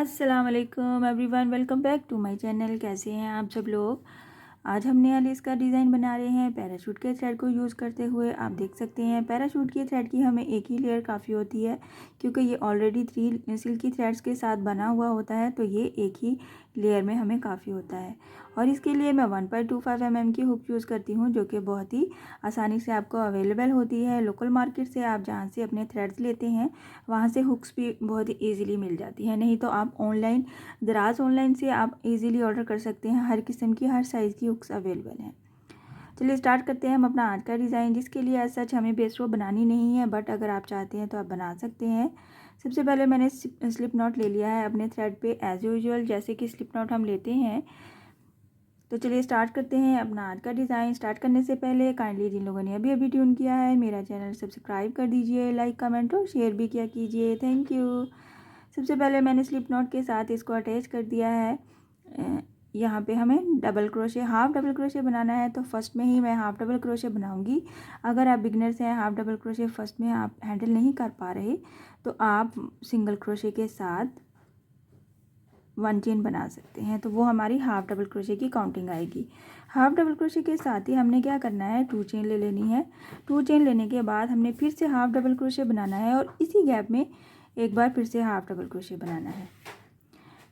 अस्सलाम वालेकुम everyone, welcome back to my channel. कैसे हैं आप सब लोग। आज हम नया लेस का डिज़ाइन बना रहे हैं पैराशूट के थ्रेड को यूज़ करते हुए। आप देख सकते हैं पैराशूट की थ्रेड की हमें एक ही लेयर काफ़ी होती है, क्योंकि ये ऑलरेडी 3 सिल्की थ्रेड्स के साथ बना हुआ होता है, तो ये एक ही लेयर में हमें काफ़ी होता है। और इसके लिए मैं 1.25 mm की हुक यूज़ करती हूँ, जो कि बहुत ही आसानी से आपको अवेलेबल होती है। लोकल मार्केट से आप जहाँ से अपने थ्रेड्स लेते हैं वहाँ से हुक्स भी बहुत ही ईज़िली मिल जाती हैं। नहीं तो आप ऑनलाइन से आप इजीली ऑर्डर कर सकते हैं। हर किस्म की हर साइज़ की हुक्स अवेलेबल हैं। चलिए स्टार्ट करते हैं हम अपना आज का डिज़ाइन, जिसके लिए एज सच हमें बेस रो बनानी नहीं है, बट अगर आप चाहते हैं तो आप बना सकते हैं। सबसे पहले मैंने स्लिप नॉट ले लिया है अपने थ्रेड पे एज यूजुअल, जैसे कि स्लिप नॉट हम लेते हैं। तो चलिए स्टार्ट करते हैं अपना आज का डिज़ाइन। स्टार्ट करने से पहले काइंडली जिन लोगों ने अभी अभी ट्यून किया है मेरा चैनल सब्सक्राइब कर दीजिए, लाइक कमेंट और शेयर भी किया कीजिए। Thank you. सबसे पहले मैंने स्लिप नॉट के साथ इसको अटैच कर दिया है। यहाँ पे हमें double crochet, half double crochet बनाना है, तो फर्स्ट में ही मैं हाफ डबल क्रोशे बनाऊंगी। अगर आप बिगनर्स हैं, हाफ डबल क्रोशे फर्स्ट में आप हैंडल नहीं कर पा रहे, तो आप सिंगल क्रोशे के साथ 1 चेन बना सकते हैं, तो वो हमारी हाफ डबल क्रोशे की काउंटिंग आएगी। हाफ डबल क्रोशे के साथ ही हमने क्या करना है, 2 चेन ले लेनी है। 2 चेन लेने के बाद हमने फिर से हाफ डबल क्रोशे बनाना है, और इसी गैप में एक बार फिर से हाफ डबल क्रोशे बनाना है।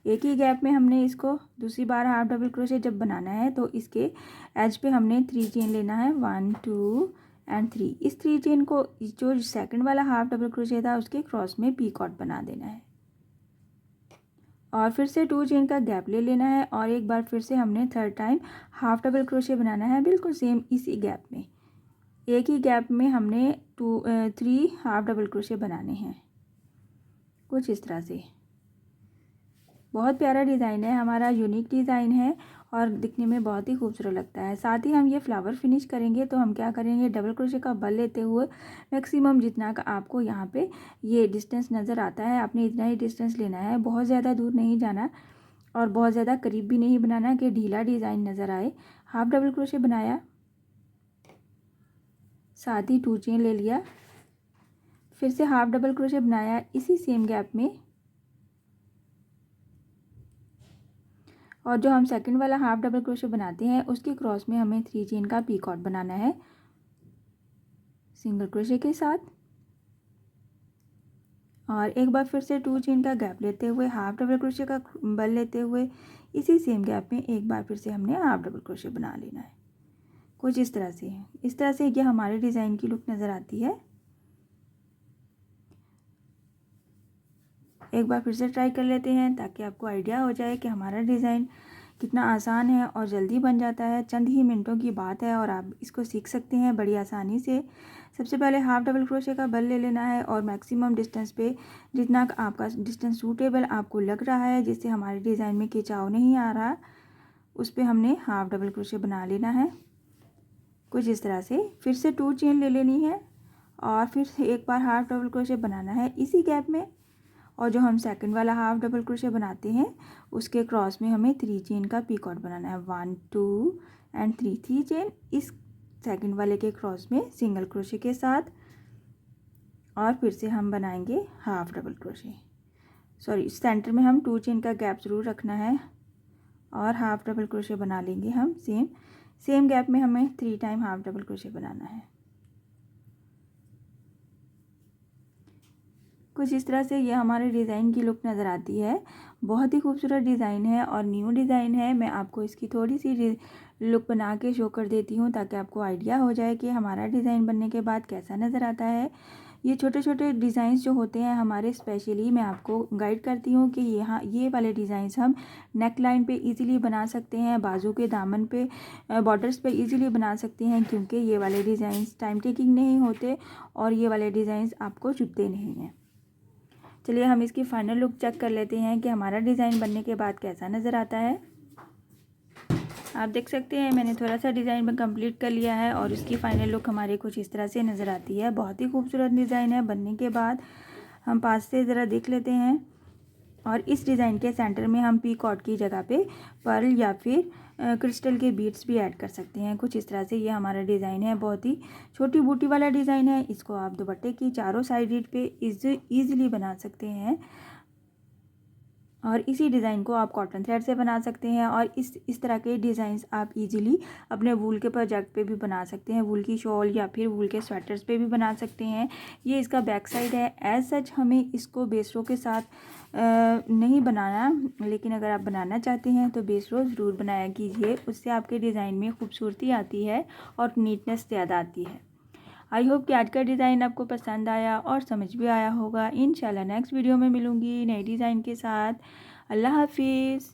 एक ही गैप में हमने इसको दूसरी बार हाफ डबल क्रोशे जब बनाना है, तो इसके एज पे हमने 3 चेन लेना है, 1 2 एंड 3। इस 3 चेन को जो सेकंड वाला हाफ डबल क्रोशे था उसके क्रॉस में पीकॉट बना देना है, और फिर से 2 चेन का गैप ले लेना है, और एक बार फिर से हमने third time half double crochet बनाना है, बिल्कुल सेम इसी गैप में। एक ही गैप में हमने 3 हाफ डबल क्रोशे बनाने हैं, कुछ इस तरह से। बहुत प्यारा डिज़ाइन है हमारा, यूनिक डिज़ाइन है और दिखने में बहुत ही खूबसूरत लगता है। साथ ही हम ये फ्लावर फिनिश करेंगे, तो हम क्या करेंगे, डबल क्रोशे का बल लेते हुए मैक्सिमम जितना का आपको यहाँ पे ये डिस्टेंस नज़र आता है, आपने इतना ही डिस्टेंस लेना है। बहुत ज़्यादा दूर नहीं जाना और बहुत ज़्यादा करीब भी नहीं बनाना कि ढीला डिज़ाइन नज़र आए। हाफ डबल क्रोशे बनाया, साथ ही 2 चेन ले लिया, फिर से हाफ डबल क्रोशे बनाया इसी सेम गैप में, और जो हम सेकंड वाला हाफ डबल क्रोशे बनाते हैं उसके क्रॉस में हमें 3 चेन का पीकॉट बनाना है सिंगल क्रोशे के साथ। और एक बार फिर से 2 चेन का गैप लेते हुए हाफ डबल क्रोशे का बल लेते हुए इसी सेम गैप में एक बार फिर से हमने हाफ डबल क्रोशे बना लेना है, कुछ इस तरह से। इस तरह से ये हमारे डिज़ाइन की लुक नज़र आती है। एक बार फिर से ट्राई कर लेते हैं ताकि आपको आइडिया हो जाए कि हमारा डिज़ाइन कितना आसान है और जल्दी बन जाता है। चंद ही मिनटों की बात है और आप इसको सीख सकते हैं बड़ी आसानी से। सबसे पहले हाफ डबल क्रोशे का बल ले लेना है, और मैक्सिमम डिस्टेंस पे जितना आपका डिस्टेंस सूटेबल आपको लग रहा है, जिससे हमारे डिज़ाइन में खिंचाव नहीं आ रहा, उस पर हमने हाफ डबल क्रोशे बना लेना है, कुछ इस तरह से। फिर से 2 चेन ले लेनी है, और फिर से एक बार हाफ डबल क्रोशे बनाना है इसी गैप में, और जो हम सेकंड वाला हाफ डबल क्रोशे बनाते हैं उसके क्रॉस में हमें 3 चेन का पीकॉट बनाना है, 1 2 एंड 3 चेन इस सेकंड वाले के क्रॉस में सिंगल क्रोशे के साथ, और फिर से हम बनाएंगे half double crochet. Sorry, centre में हम 2 चेन का गैप ज़रूर रखना है, और हाफ डबल क्रोशे बना लेंगे हम सेम गैप में। हमें 3 टाइम हाफ डबल क्रोशे बनाना है, कुछ इस तरह से ये हमारे डिज़ाइन की लुक नज़र आती है। बहुत ही खूबसूरत डिज़ाइन है और न्यू डिज़ाइन है। मैं आपको इसकी थोड़ी सी लुक बना के शो कर देती हूँ ताकि आपको आइडिया हो जाए कि हमारा डिज़ाइन बनने के बाद कैसा नज़र आता है। ये छोटे छोटे डिज़ाइंस जो होते हैं हमारे, स्पेशली मैं आपको गाइड करती हूँ कि यहाँ ये वाले डिज़ाइंस हम नेक लाइन पे इजीली बना सकते हैं, बाजू के दामन पे, बॉर्डर्स पे इजीली बना सकते हैं, क्योंकि ये वाले डिज़ाइंस टाइम टेकिंग नहीं होते और ये वाले डिज़ाइंस आपको चुभते नहीं हैं। चलिए हम इसकी फाइनल लुक चेक कर लेते हैं कि हमारा डिज़ाइन बनने के बाद कैसा नज़र आता है। आप देख सकते हैं मैंने थोड़ा सा डिज़ाइन कंप्लीट कर लिया है, और इसकी फाइनल लुक हमारी कुछ इस तरह से नज़र आती है। बहुत ही खूबसूरत डिज़ाइन है। बनने के बाद हम पास से ज़रा देख लेते हैं, और इस डिज़ाइन के सेंटर में हम पीकॉट की जगह पे पर्ल या फिर क्रिस्टल के बीड्स भी ऐड कर सकते हैं, कुछ इस तरह से। ये हमारा डिज़ाइन है, बहुत ही छोटी बूटी वाला डिज़ाइन है। इसको आप दुपट्टे की चारों साइड पे ईजिली बना सकते हैं। और इसी डिज़ाइन को आप कॉटन थ्रेड से बना सकते हैं। और इस तरह के डिज़ाइंस आप इजीली अपने वूल के प्रोजेक्ट पे भी बना सकते हैं, वूल की शॉल या फिर वूल के स्वेटर्स पे भी बना सकते हैं। ये इसका बैक साइड है। एज सच हमें इसको बेस रो के साथ नहीं बनाना, लेकिन अगर आप बनाना चाहते हैं तो बेस रो ज़रूर बनाया कीजिए, उससे आपके डिज़ाइन में खूबसूरती आती है और नीटनेस ज़्यादा आती है। आई होप कि आज का डिज़ाइन आपको पसंद आया और समझ भी आया होगा। इंशाल्लाह नेक्स्ट वीडियो में मिलूँगी नए डिज़ाइन के साथ। अल्लाह हाफिज़।